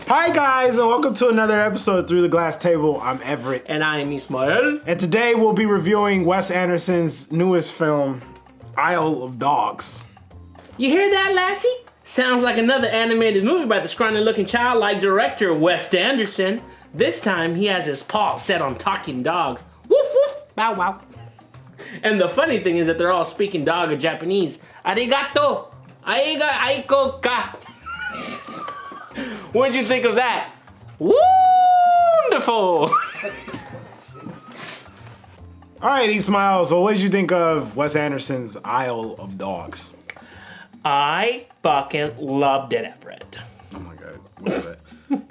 Hi guys, and welcome to another episode of Through the Glass Table. I'm Everett. And I am Ismael. And today we'll be reviewing Wes Anderson's newest film, Isle of Dogs. You hear that, lassie? Sounds like another animated movie by the scrawny-looking childlike director Wes Anderson. This time, he has his paw set on talking dogs. Woof woof, bow wow. And the funny thing is that they're all speaking dog or Japanese. Arigato, aiga aiko ka. What'd you think of that? Wonderful. All right, Ismael, so what did you think of Wes Anderson's Isle of Dogs? I fucking loved it, Everett. Oh my God, love it.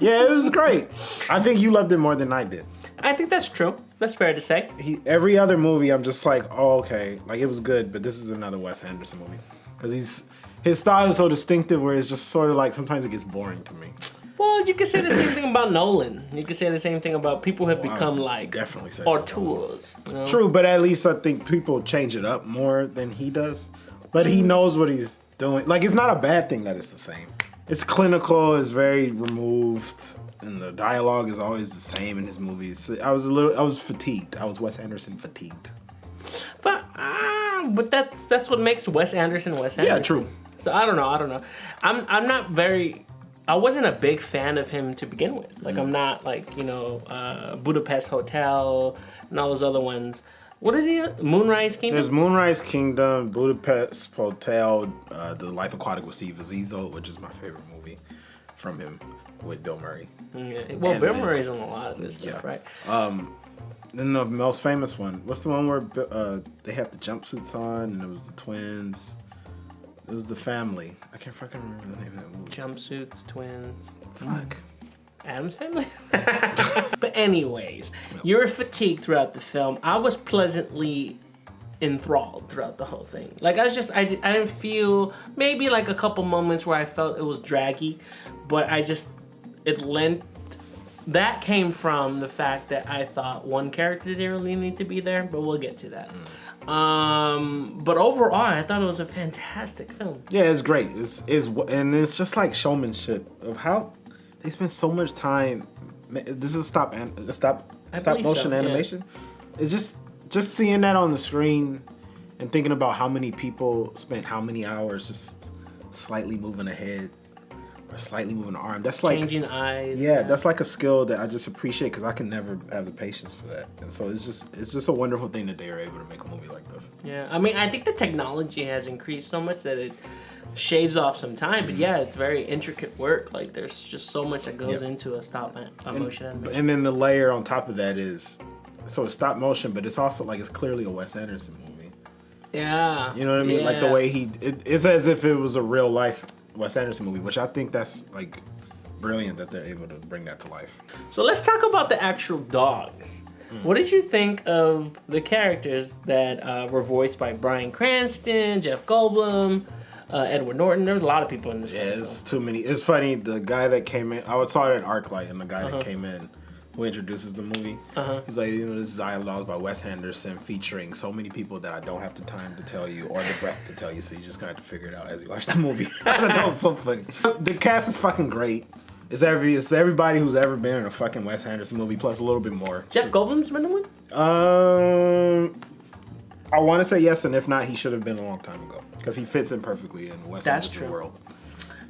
Yeah, it was great. I think you loved it more than I did. I think that's true. That's fair to say. Every other movie, I'm just like, oh, okay. Like, it was good, but this is another Wes Anderson movie. Because his style is so distinctive where it's just sort of like, sometimes it gets boring to me. Well, you could say the same thing about Nolan. You could say the same thing about people who have become like definitely say auteurs. You know? True, but at least I think people change it up more than he does. But he knows what he's doing. Like, it's not a bad thing that it's the same. It's clinical, it's very removed, and the dialogue is always the same in his movies. I was fatigued. I was Wes Anderson fatigued. But that's what makes Wes Anderson Wes Anderson. Yeah, true. So I don't know. I wasn't a big fan of him to begin with. Like, I'm not like, Budapest Hotel and all those other ones. What is he? Moonrise Kingdom? There's Moonrise Kingdom, Budapest Hotel, The Life Aquatic with Steve Zissou, which is my favorite movie from him with Bill Murray. Yeah. Well, Bill Murray's on a lot of this stuff, right? Then the most famous one. What's the one where they have the jumpsuits on and it was the twins? It was the family. I can't fucking remember the name of that movie. Jumpsuits, twins. Fuck. Adam's Family? But anyways, you were fatigued throughout the film. I was pleasantly enthralled throughout the whole thing. Like, I didn't feel, maybe like a couple moments where I felt it was draggy, but that came from the fact that I thought one character didn't really need to be there, but we'll get to that. But overall, I thought it was a fantastic film. Yeah, it's great. And it's just like showmanship of how they spend so much time. This is stop motion animation. Yeah. It's just seeing that on the screen and thinking about how many people spent how many hours just slightly moving a head or slightly moving an arm. That's like changing eyes. Yeah, that's like a skill that I just appreciate because I can never have the patience for that. And so it's just a wonderful thing that they are able to make a movie like this. Yeah, I mean, I think the technology has increased so much that it shaves off some time, but yeah, it's very intricate work. Like, there's just so much that goes into a stop motion animation. And then the layer on top of that is, so it's stop motion, but it's also like it's clearly a Wes Anderson movie. Yeah. You know what I mean? Yeah. Like the way it's as if it was a real life Wes Anderson movie, which I think that's like brilliant that they're able to bring that to life. So let's talk about the actual dogs. What did you think of the characters that were voiced by Bryan Cranston, Jeff Goldblum, Edward Norton? There was a lot of people in this. Yeah, it's too many. It's funny. The guy that came in, I saw it at ArcLight, and the guy that came in, who introduces the movie, he's like, this is Isle of Dogs by Wes Anderson, featuring so many people that I don't have the time to tell you or the breath to tell you, so you just gonna have to figure it out as you watch the movie. That was so funny. The cast is fucking great. It's everybody who's ever been in a fucking Wes Anderson movie, plus a little bit more. Jeff Goldblum's been in one? I want to say yes, and if not, he should have been a long time ago because he fits in perfectly in Wes Anderson's world.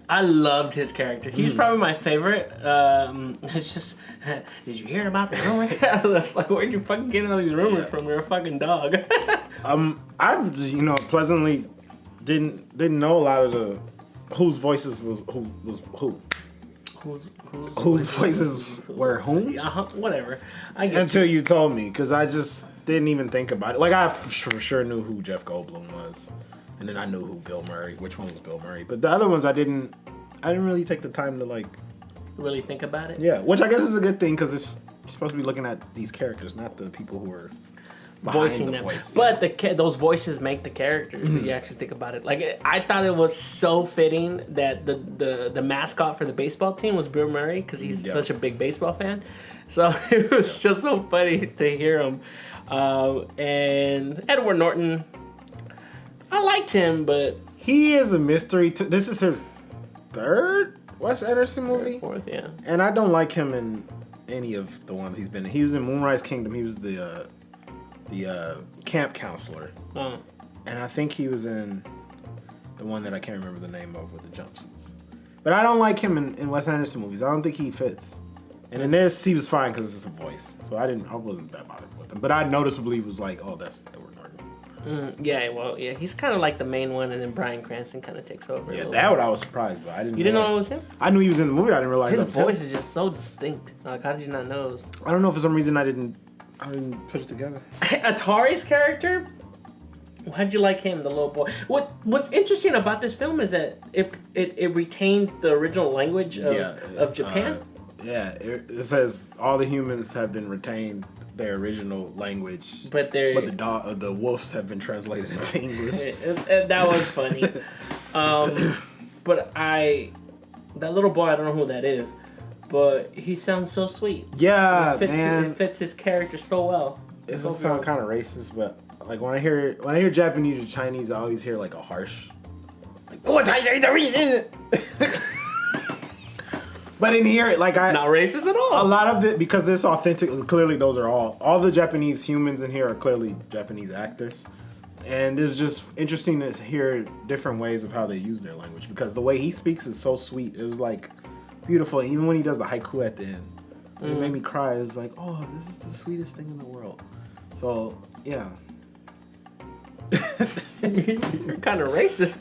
I loved his character. He's probably my favorite. It's just, did you hear about the rumor? I was like, where'd you fucking get all these rumors from? You're a fucking dog. I pleasantly didn't know a lot of the whose voices was who. Whose voices were whom? Whatever. Until you told me, because I just didn't even think about it. Like, I for sure knew who Jeff Goldblum was, and then I knew who Bill Murray. Which one was Bill Murray? But the other ones, I didn't really take the time to like really think about it. Yeah, which I guess is a good thing because you're supposed to be looking at these characters, not the people who are voicing them. Voice, but those voices make the characters. If you actually think about it, like, I thought it was so fitting that the mascot for the baseball team was Bill Murray because he's such a big baseball fan. So it was just so funny to hear him. And Edward Norton, I liked him, but he is a mystery. This is his third Wes Anderson movie. Fourth, yeah. And I don't like him in any of the ones he's been in. He was in Moonrise Kingdom. He was the camp counselor. Oh. And I think he was in the one that I can't remember the name of with the jumpsuits. But I don't like him in Wes Anderson movies. I don't think he fits. And in this, he was fine because it's a voice. So I wasn't that bothered with him. But I noticeably was like, oh, that's Edward Norton. Yeah, well, yeah, he's kind of like the main one, and then Bryan Cranston kind of takes over. Yeah, that what I was surprised by. You didn't know it was him? I knew he was in the movie. I didn't realize his that was him. voice is just so distinct. Like, how did you not know? I don't know. For some reason, I didn't put it together. Atari's character. Why'd you like him, the little boy? What's interesting about this film is that it retains the original language of Japan. It says all the humans have been retained their original language, but the wolves have been translated into English. That was funny. But that little boy, I don't know who that is, but he sounds so sweet. Yeah, it fits his character so well. It doesn't sound kind of racist, but like when I hear Japanese or Chinese, I always hear like a harsh, like But in here, like not racist at all. A lot of it, because this authentic. Clearly, those are all the Japanese humans in here are clearly Japanese actors, and it's just interesting to hear different ways of how they use their language. Because the way he speaks is so sweet. It was like beautiful. Even when he does the haiku at the end, it made me cry. It was like, oh, this is the sweetest thing in the world. So yeah. You're kind of racist.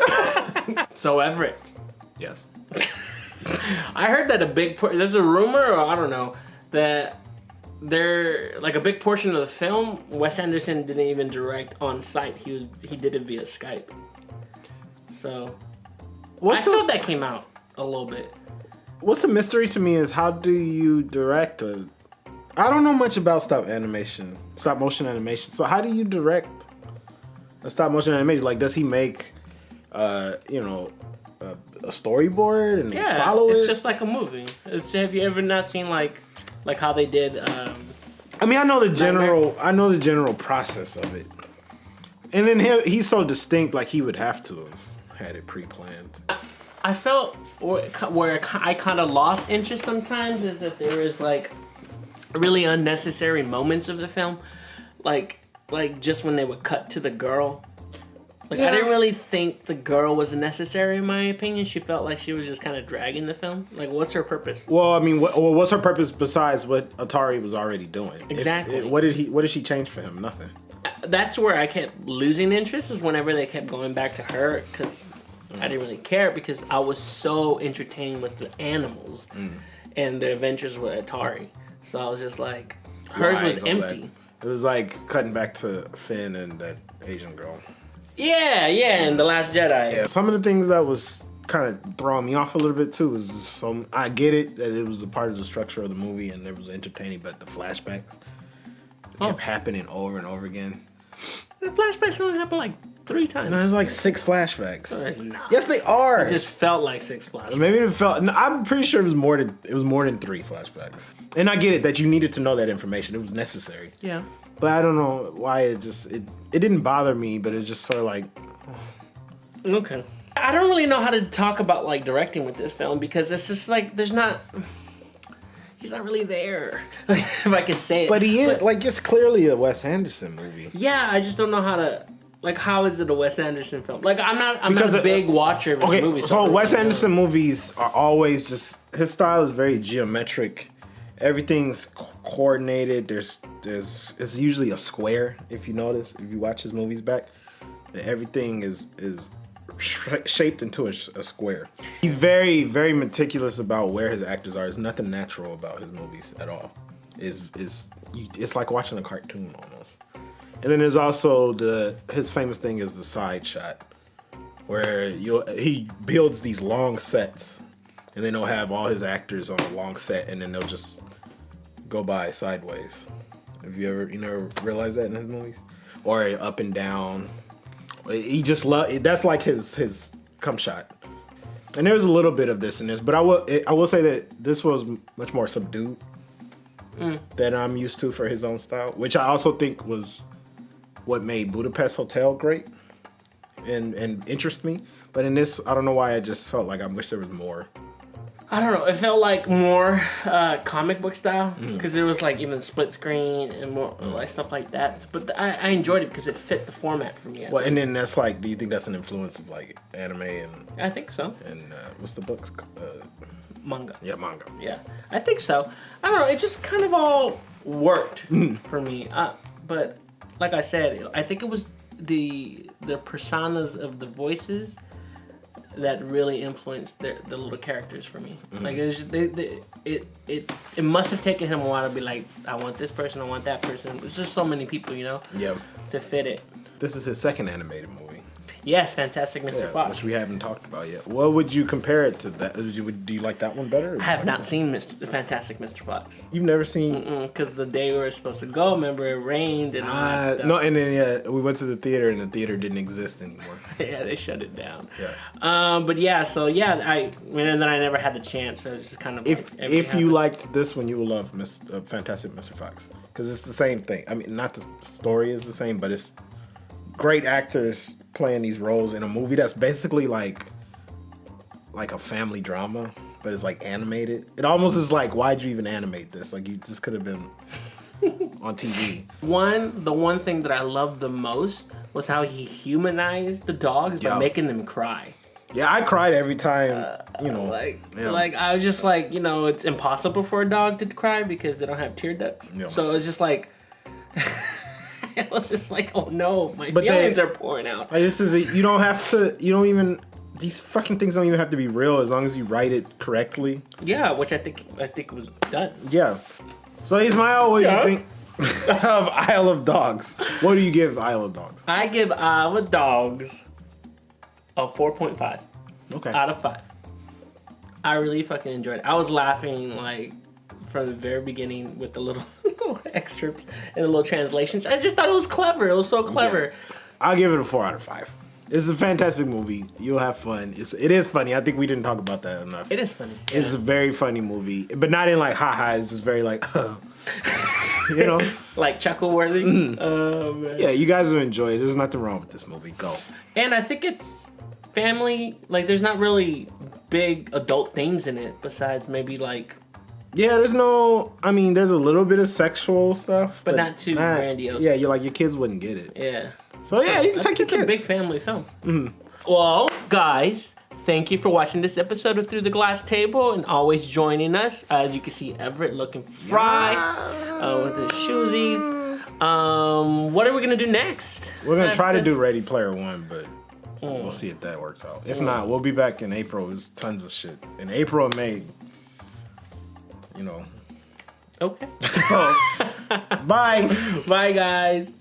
So Everett. Yes. I heard that there's a rumor, or I don't know, that like a big portion of the film, Wes Anderson didn't even direct on site. He did it via Skype. So I thought that came out a little bit. What's a mystery to me is how do you direct I don't know much about stop motion animation. So how do you direct a stop motion animation? Like, does he make, a storyboard and follow it? It's just like a movie. Have you ever not seen like how they did? I mean, I know the general process of it, and then he's so distinct. Like he would have to have had it pre-planned. I felt where I kind of lost interest sometimes is that there is like really unnecessary moments of the film, like just when they would cut to the girl. Like, I didn't really think the girl was necessary, in my opinion. She felt like she was just kind of dragging the film. Like, what's her purpose? Well, I mean, what's her purpose besides what Atari was already doing? Exactly. What did she change for him? Nothing. That's where I kept losing interest, is whenever they kept going back to her, because I didn't really care, because I was so entertained with the animals and the adventures with Atari. So I was just like, hers was empty. It was like cutting back to Finn and that Asian girl. Yeah, and The Last Jedi. Yeah, some of the things that was kind of throwing me off a little bit too was just I get it that it was a part of the structure of the movie and it was entertaining, but the flashbacks kept happening over and over again. The flashbacks only happened like 3 times. No, there's like 6 flashbacks. No, there's not. Yes, they are. It just felt like 6 flashbacks. Maybe it felt. No, I'm pretty sure it was more than 3 flashbacks. And I get it that you needed to know that information. It was necessary. Yeah. But I don't know why it didn't bother me, but it's just sort of like. Okay. I don't really know how to talk about like directing with this film, because it's just like he's not really there. If I can say it. But he is like, it's clearly a Wes Anderson movie. Yeah, I just don't know how to. Like, how is it a Wes Anderson film? Like, I'm not a big watcher of his movies. So Wes Anderson movies are always just, his style is very geometric. Everything's coordinated. It's usually a square. If you notice, if you watch his movies back, everything is shaped into a square. He's very, very meticulous about where his actors are. There's nothing natural about his movies at all. It's like watching a cartoon almost. And then there's also his famous thing is the side shot, where he builds these long sets, and then he'll have all his actors on a long set, and then they'll just go by sideways. Have you never realized that in his movies? Or up and down. He just that's like his come shot. And there's a little bit of this in this, but I will say that this was much more subdued than I'm used to for his own style, which I also think was what made Budapest Hotel great and interest me. But in this, I don't know why I just felt like I wish there was more I don't know. It felt like more comic book style because it was like even split screen and more like stuff like that. But I enjoyed it because it fit the format for me. Well, and then that's like, do you think that's an influence of like anime and? I think so. And what's the book? Manga. Yeah, manga. Yeah, I think so. I don't know. It just kind of all worked for me. But like I said, I think it was the personas of the voices that really influenced the little characters for me. Like it must have taken him a while to be like, I want this person, I want that person. It's just so many people, to fit it. This is his second animated movie. Yes, Fantastic Mr. Fox. Which we haven't talked about yet. What would you compare it to? That? Do you like that one better? I have not seen Fantastic Mr. Fox. You've never seen? Because the day we were supposed to go, remember, it rained and all that stuff. No, and then we went to the theater and the theater didn't exist anymore. Yeah, they shut it down. Yeah. But yeah, so yeah, and then I never had the chance. So it's just kind of if you liked this one, you will love Fantastic Mr. Fox because it's the same thing. I mean, not the story is the same, but it's great actors playing these roles in a movie that's basically like a family drama, but it's like animated. It almost is like, why'd you even animate this? Like, you just could have been on TV. The one thing that I loved the most was how he humanized the dogs by making them cry. Yeah, I cried every time, Like I was just like, it's impossible for a dog to cry because they don't have tear ducts. Yeah. So it's just like it was just like, oh no, my feelings are pouring out. This is these fucking things don't even have to be real as long as you write it correctly. Yeah, which I think was done. Yeah. So Ismail, what do you think of Isle of Dogs? What do you give Isle of Dogs? I give Isle of Dogs a 4.5. Okay. Out of 5. I really fucking enjoyed it. I was laughing like from the very beginning with the little excerpts and the little translations. I just thought it was clever. It was so clever. Yeah. I'll give it a 4 out of 5. It's a fantastic movie. You'll have fun. It is funny. I think we didn't talk about that enough. It is funny. It's a very funny movie, but not in like ha-ha. It's just very like, like chuckle worthy. Oh man. Yeah, you guys will enjoy it. There's nothing wrong with this movie. Go. And I think it's family. Like, there's not really big adult themes in it besides maybe like. Yeah, there's a little bit of sexual stuff, but not too grandiose. Yeah, your kids wouldn't get it. Yeah. So yeah, you can take your kids. It's a big family film. Well, guys, thank you for watching this episode of Through the Glass Table and always joining us. As you can see, Everett looking fried with his shoesies. What are we gonna do next? We're gonna try to do Ready Player One, but we'll see if that works out. If not, we'll be back in April. There's tons of shit in April and May. Okay. So, bye. Bye, guys.